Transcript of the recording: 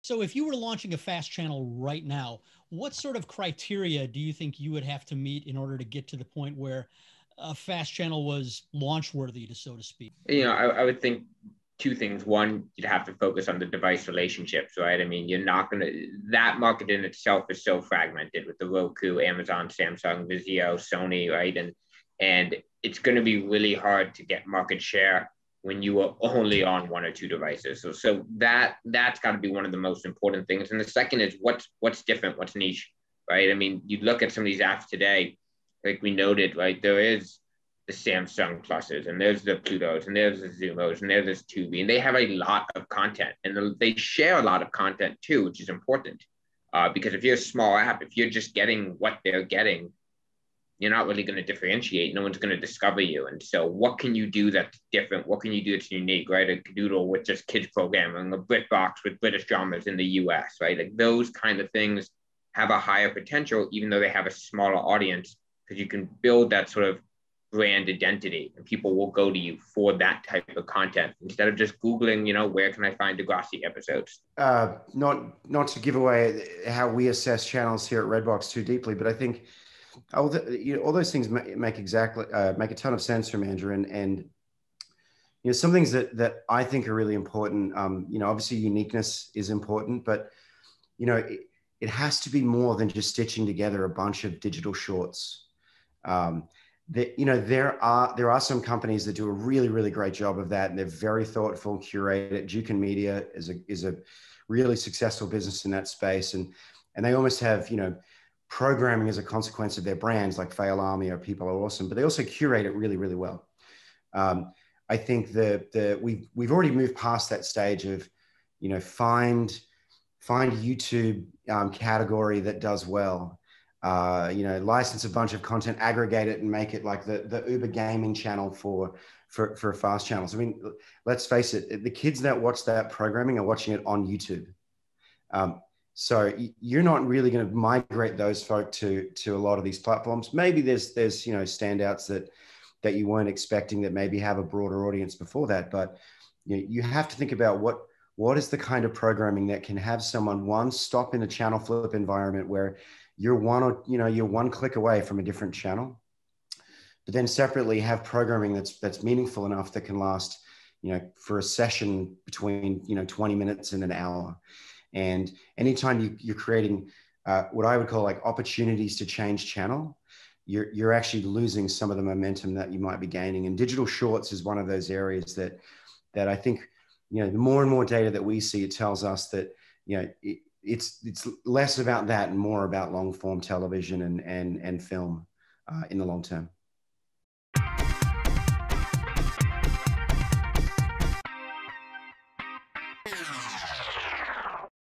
So if you were launching a fast channel right now, what sort of criteria do you think you would have to meet in order to get to the point where a fast channel was launch worthy, to so to speak? I would think two things. One, you'd have to focus on the device relationships, right? I mean, you're not going to, that market in itself is so fragmented with the Roku, Amazon, Samsung, Vizio, Sony, right? And it's going to be really hard to get market share when you are only on one or two devices. So that's got to be one of the most important things. And the second is what's different, what's niche, right? I mean, you look at some of these apps today, like we noted, right? There is the Samsung Pluses, and there's the Plutos, and there's the Zumos, and there's Tubi, and they have a lot of content, and they share a lot of content too, which is important. Because if you're a small app, if you're just getting what they're getting, you're not really going to differentiate. No one's going to discover you. And so what can you do that's different? What can you do that's unique, right? A Doodle with just kids programming, a BritBox with British dramas in the US, right? Like those kind of things have a higher potential, even though they have a smaller audience, because you can build that sort of brand identity and people will go to you for that type of content instead of just Googling, where can I find Degrassi episodes? Not to give away how we assess channels here at Redbox too deeply, but I think all those things make a ton of sense from Andrew, and some things that I think are really important. Obviously uniqueness is important, but it has to be more than just stitching together a bunch of digital shorts. There are some companies that do a really, really great job of that, and they're very thoughtful, curated. Jukin Media is a really successful business in that space, and they almost have programming as a consequence of their brands, like Fail Army or People Are Awesome, but they also curate it really, really well. I think that we've already moved past that stage of find YouTube category that does well. License a bunch of content, aggregate it, and make it like the Uber gaming channel for fast channels. I mean, let's face it, the kids that watch that programming are watching it on YouTube. So you're not really going to migrate those folk to a lot of these platforms. Maybe there's standouts that you weren't expecting that maybe have a broader audience before that, but you have to think about what is the kind of programming that can have someone stop in a channel flip environment where you're one click away from a different channel, but then separately have programming that's meaningful enough that can last, for a session between, 20 minutes and an hour. And anytime you're creating what I would call like opportunities to change channel, you're actually losing some of the momentum that you might be gaining. And digital shorts is one of those areas that I think, the more and more data that we see, it tells us that, it's less about that and more about long form television and film in the long term.